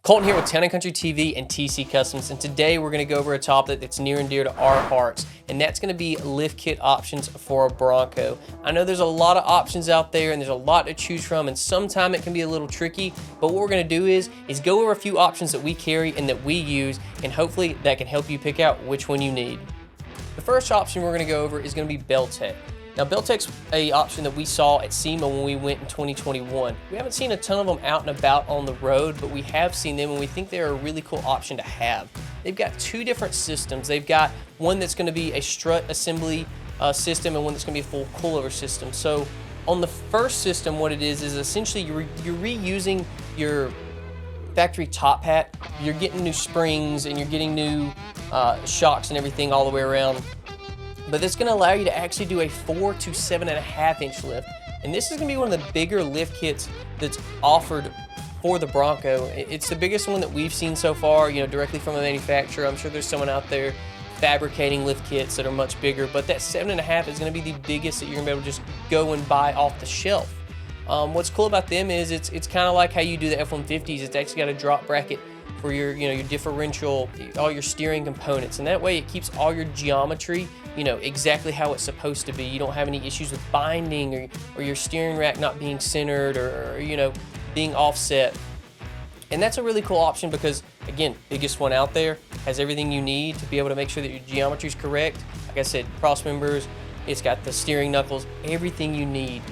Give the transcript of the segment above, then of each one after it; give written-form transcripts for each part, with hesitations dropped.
Colton here with Town & Country TV and TC Customs, and today we're going to go over a topic that's near and dear to our hearts, and that's going to be lift kit options for a Bronco. I know there's a lot of options out there and there's a lot to choose from, and sometimes it can be a little tricky, but what we're going to do is go over a few options that we carry and that we use, and hopefully that can help you pick out which one you need. The first option we're going to go over is going to be BellTech. Now, BellTech's a option that we saw at SEMA when we went in 2021. We haven't seen a ton of them out and about on the road, but we have seen them and we think they're a really cool option to have. They've got two different systems. They've got one that's going to be a strut assembly system and one that's going to be a full coilover system. So on the first system, what it is essentially you're reusing your factory top hat. You're getting new springs and you're getting new shocks and everything all the way around. But it's going to allow you to actually do a 4 to 7.5 inch lift. And this is going to be one of the bigger lift kits that's offered for the Bronco. It's the biggest one that we've seen so far, you know, directly from a manufacturer. I'm sure there's someone out there fabricating lift kits that are much bigger, but that 7.5 is going to be the biggest that you're going to be able to just go and buy off the shelf. What's cool about them is it's kind of like how you do the F-150s. It's actually got a drop bracket for your, your differential, all your steering components, and that way it keeps all your geometry, exactly how it's supposed to be. You don't have any issues with binding or your steering rack not being centered or being offset. And that's a really cool option because, again, biggest one out there, has everything you need to be able to make sure that your geometry is correct. Like I said, cross members, it's got the steering knuckles, everything you need.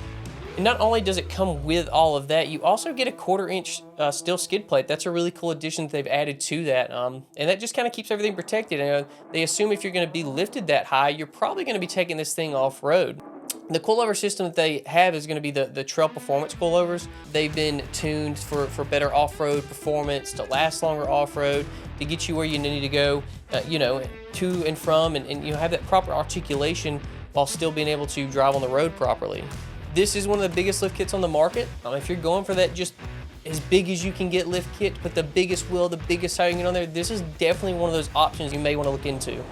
And not only does it come with all of that, you also get a 1/4 inch steel skid plate. That's a really cool addition that they've added to that. And that just kind of keeps everything protected. They assume if you're going to be lifted that high, you're probably going to be taking this thing off-road. The coilover system that they have is going to be the Trail Performance coilovers. They've been tuned for better off-road performance, to last longer off-road, to get you where you need to go, to and from, and have that proper articulation while still being able to drive on the road properly. This is one of the biggest lift kits on the market. If you're going for that just as big as you can get lift kit, put the biggest wheel, the biggest tire you can get on there, this is definitely one of those options you may want to look into.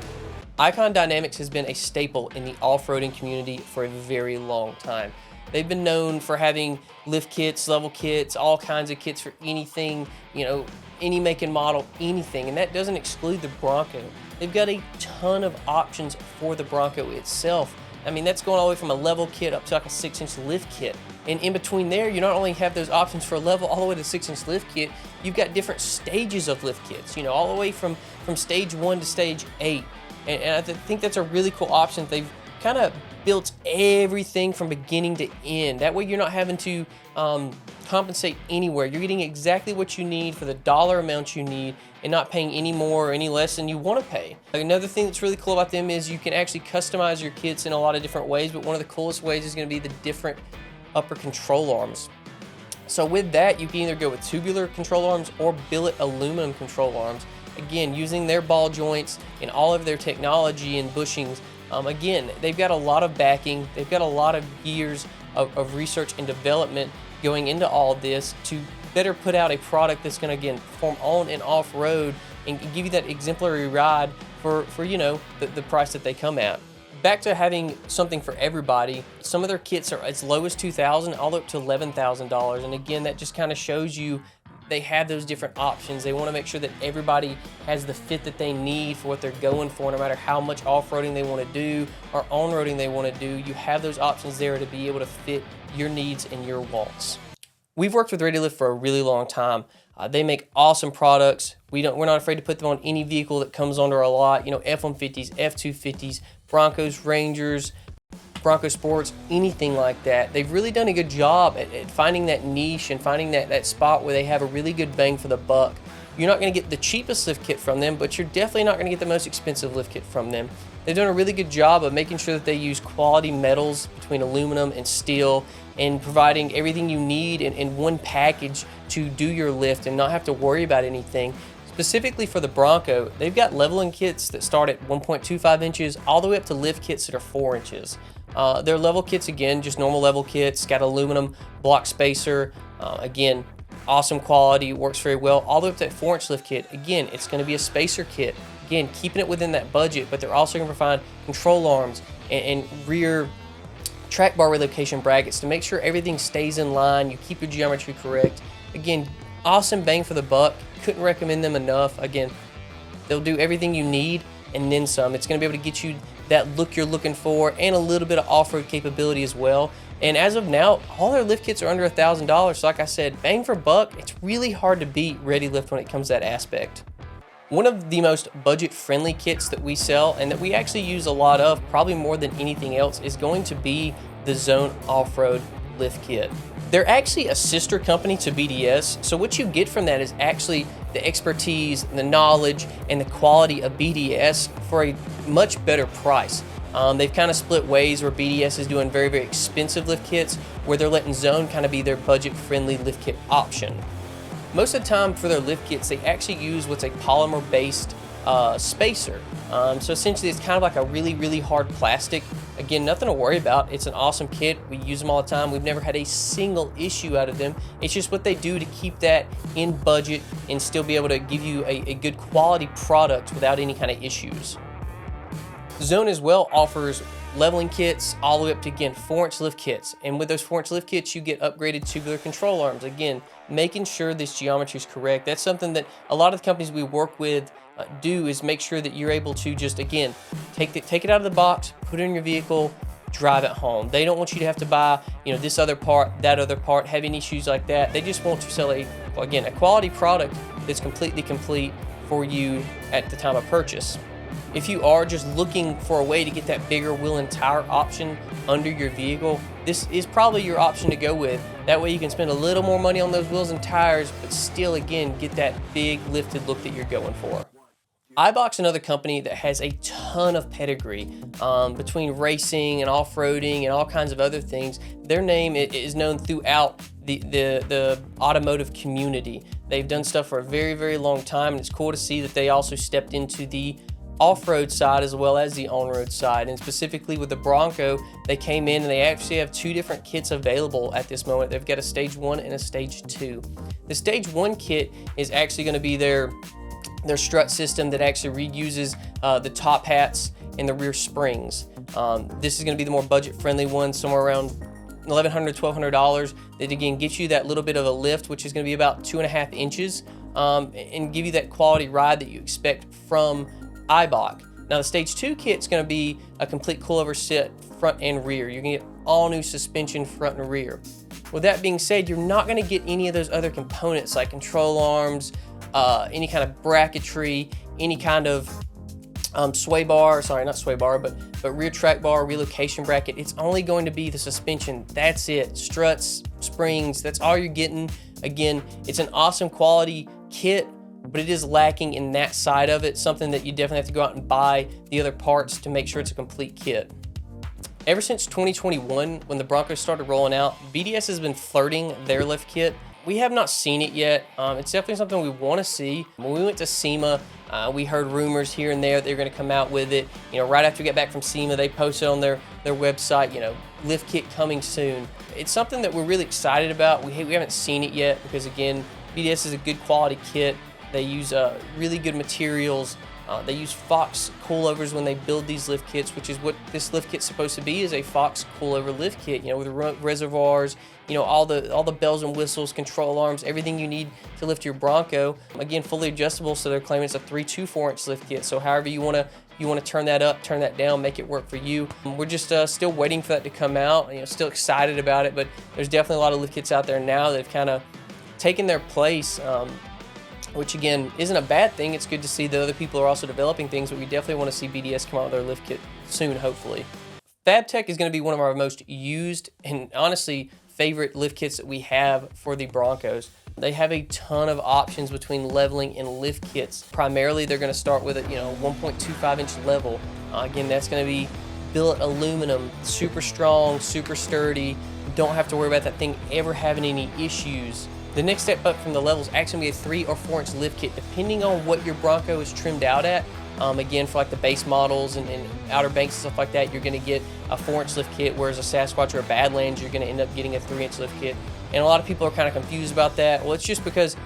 Icon Dynamics has been a staple in the off-roading community for a very long time. They've been known for having lift kits, level kits, all kinds of kits for anything, any make and model, anything, and that doesn't exclude the Bronco. They've got a ton of options for the Bronco itself. That's going all the way from a level kit up to like a 6-inch lift kit. And in between there, you not only have those options for a level all the way to 6-inch lift kit, you've got different stages of lift kits, all the way from stage 1 to stage 8. And I think that's a really cool option. They've kind of built everything from beginning to end. That way you're not having to compensate anywhere. You're getting exactly what you need for the dollar amount you need and not paying any more or any less than you want to pay. Another thing that's really cool about them is you can actually customize your kits in a lot of different ways, but one of the coolest ways is going to be the different upper control arms. So with that, you can either go with tubular control arms or billet aluminum control arms. Again, using their ball joints and all of their technology and bushings. Again, they've got a lot of backing. They've got a lot of years of research and development going into all of this to better put out a product that's going to, again, perform on and off road and give you that exemplary ride for the price that they come at. Back to having something for everybody, some of their kits are as low as $2,000 all the way up to $11,000. And again, that just kind of shows you they have those different options. They want to make sure that everybody has the fit that they need for what they're going for, no matter how much off-roading they want to do or on-roading they want to do. You have those options there to be able to fit your needs and your wants. We've worked with ReadyLift for a really long time. They make awesome products. We're not afraid to put them on any vehicle that comes onto our lot. F-150s, F-250s, Broncos, Rangers, Bronco Sports, anything like that. They've really done a good job at finding that niche and finding that spot where they have a really good bang for the buck. You're not going to get the cheapest lift kit from them, but you're definitely not going to get the most expensive lift kit from them. They've done a really good job of making sure that they use quality metals between aluminum and steel and providing everything you need in one package to do your lift and not have to worry about anything. Specifically for the Bronco, they've got leveling kits that start at 1.25 inches all the way up to lift kits that are 4 inches. Their level kits, again, just normal level kits, got aluminum block spacer, again, awesome quality, works very well, all the way up to that 4-inch lift kit. Again, it's going to be a spacer kit. Again, keeping it within that budget, but they're also going to provide control arms and rear track bar relocation brackets to make sure everything stays in line, you keep your geometry correct. Again, Awesome bang for the buck. Couldn't recommend them enough. Again, they'll do everything you need and then some. It's going to be able to get you that look you're looking for and a little bit of off-road capability as well. And as of now, all their lift kits are under $1,000. So like I said, bang for buck, it's really hard to beat ReadyLift when it comes to that aspect. One of the most budget-friendly kits that we sell and that we actually use a lot of, probably more than anything else, is going to be the Zone Off-Road Lift Kit. They're actually a sister company to BDS, so what you get from that is actually the expertise, the knowledge, and the quality of BDS for a much better price. They've kind of split ways where BDS is doing very, very expensive lift kits, where they're letting Zone kind of be their budget-friendly lift kit option. Most of the time for their lift kits, they actually use what's a polymer-based spacer. So essentially it's kind of like a really, really hard plastic. Again, nothing to worry about. It's an awesome kit. We use them all the time. We've never had a single issue out of them. It's just what they do to keep that in budget and still be able to give you a good quality product without any kind of issues. Zone as well offers leveling kits all the way up to, again, 4-inch lift kits. And with those 4-inch lift kits, you get upgraded tubular control arms. Again, making sure this geometry is correct. That's something that a lot of the companies we work with do, is make sure that you're able to just, again, take it out of the box, put it in your vehicle, drive it home. They don't want you to have to buy, this other part, that other part, having issues like that. They just want to sell a quality product that's completely complete for you at the time of purchase. If you are just looking for a way to get that bigger wheel and tire option under your vehicle, this is probably your option to go with. That way you can spend a little more money on those wheels and tires, but still, again, get that big lifted look that you're going for. Eibach's another company that has a ton of pedigree between racing and off-roading and all kinds of other things. Their name is known throughout the automotive community. They've done stuff for a very, very long time, and it's cool to see that they also stepped into the off-road side as well as the on-road side. And specifically with the Bronco, they came in and they actually have 2 different kits available at this moment. They've got a stage 1 and a stage 2. The stage 1 kit is actually going to be their strut system that actually reuses the top hats and the rear springs. This is going to be the more budget-friendly one, somewhere around $1,100, $1,200, that again gets you that little bit of a lift, which is going to be about 2.5 inches, and give you that quality ride that you expect from Eibach. Now the stage 2 kit is going to be a complete coilover set front and rear. You're going to get all new suspension front and rear. With that being said, you're not going to get any of those other components like control arms, any kind of bracketry, any kind of sway bar, sorry, not sway bar, but rear track bar, relocation bracket. It's only going to be the suspension. That's it. Struts, springs, that's all you're getting. Again, it's an awesome quality kit, but it is lacking in that side of it, something that you definitely have to go out and buy the other parts to make sure it's a complete kit. Ever since 2021, when the Bronco started rolling out, BDS has been flirting their lift kit. We have not seen it yet. It's definitely something we want to see. When we went to SEMA, we heard rumors here and there they're going to come out with it. Right after we got back from SEMA, they posted on their website, lift kit coming soon. It's something that we're really excited about. We haven't seen it yet because, again, BDS is a good quality kit. They use really good materials. They use Fox coilovers when they build these lift kits, which is what this lift kit's supposed to be, is a Fox coilover lift kit, with reservoirs, all the bells and whistles, control arms, everything you need to lift your Bronco. Again, fully adjustable, so they're claiming it's a 3-2-4-inch lift kit. So however you want to turn that up, turn that down, make it work for you. We're just still waiting for that to come out. Still excited about it, but there's definitely a lot of lift kits out there now that have kind of taken their place. Which again isn't a bad thing. It's good to see that other people are also developing things, but we definitely want to see BDS come out with their lift kit soon, hopefully. Fabtech is going to be one of our most used and honestly favorite lift kits that we have for the Broncos. They have a ton of options between leveling and lift kits. Primarily, they're going to start with a 1.25-inch level. Again, that's going to be billet aluminum, super strong, super sturdy. Don't have to worry about that thing ever having any issues. The next step up from the level is actually going to be a 3 or 4-inch lift kit, depending on what your Bronco is trimmed out at. Again, for like the base models and Outer Banks and stuff like that, you're going to get a 4-inch lift kit, whereas a Sasquatch or a Badlands, you're going to end up getting a 3-inch lift kit. And a lot of people are kind of confused about that. Well, it's just because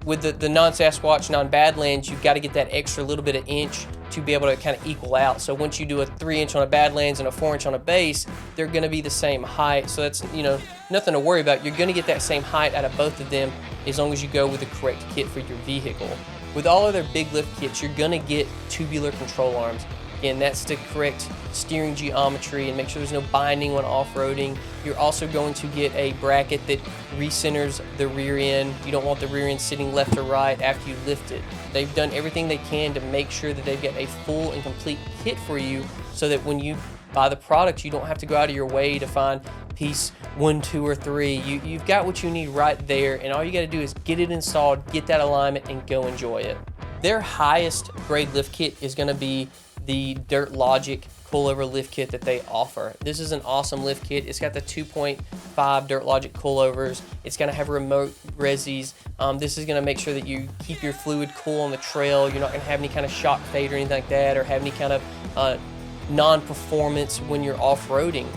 with the non-Sasquatch, non-Badlands, you've got to get that extra little bit of inch to be able to kind of equal out. So once you do a 3-inch on a Badlands and a 4-inch on a base, they're going to be the same height. So that's, you know, nothing to worry about. You're going to get that same height out of both of them as long as you go with the correct kit for your vehicle. With all of their big lift kits, you're going to get tubular control arms. Again, that's the correct steering geometry and make sure there's no binding when off-roading. You're also going to get a bracket that recenters the rear end. You don't want the rear end sitting left or right after you lift it. They've done everything they can to make sure that they've got a full and complete kit for you so that when you buy the product, you don't have to go out of your way to find piece 1, 2, or 3. You've got what you need right there, and all you got to do is get it installed, get that alignment, and go enjoy it. Their highest grade lift kit is going to be the Dirt Logic coilover lift kit that they offer. This is an awesome lift kit. It's got the 2.5 Dirt Logic coilovers. It's going to have remote resis. This is going to make sure that you keep your fluid cool on the trail. You're not going to have any kind of shock fade or anything like that, or have any kind of non-performance when you're off-roading.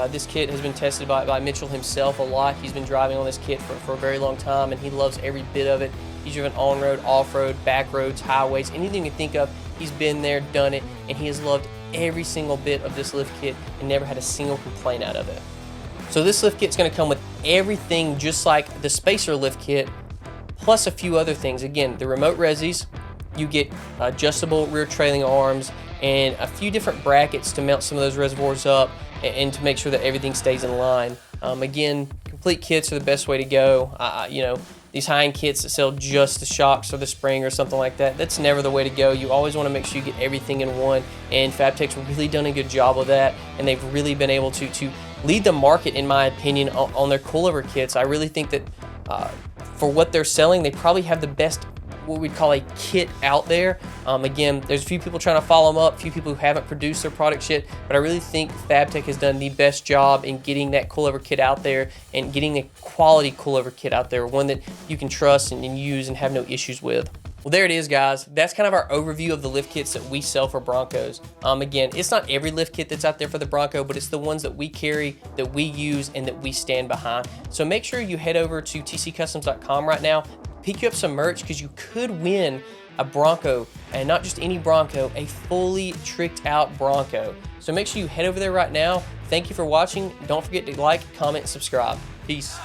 This kit has been tested by Mitchell himself a lot. He's been driving on this kit for a very long time, and he loves every bit of it. He's driven on-road, off-road, back roads, highways, anything you can think of. He's been there, done it, and he has loved every single bit of this lift kit and never had a single complaint out of it. So this lift kit's going to come with everything just like the Spacer lift kit, plus a few other things. Again, the remote resis, you get adjustable rear trailing arms, and a few different brackets to mount some of those reservoirs up and to make sure that everything stays in line. Again, complete kits are the best way to go. You know, these high-end kits that sell just the shocks or the spring or something like that, that's never the way to go. You always want to make sure you get everything in one, and Fabtech's really done a good job of that, and they've really been able to lead the market, in my opinion, on their coilover kits. I really think that for what they're selling, they probably have the best, what we'd call a kit out there. Again, there's a few people trying to follow them up, a few people who haven't produced their products yet, but I really think Fabtech has done the best job in getting that coilover kit out there and getting a quality coilover kit out there, one that you can trust and use and have no issues with. Well, there it is, guys. That's kind of our overview of the lift kits that we sell for Broncos. Again, it's not every lift kit that's out there for the Bronco, but it's the ones that we carry, that we use, and that we stand behind. So make sure you head over to tccustoms.com right now, pick you up some merch, because you could win a Bronco, and not just any Bronco, a fully tricked out Bronco. So make sure you head over there right now. Thank you for watching. Don't forget to like, comment, and subscribe. Peace.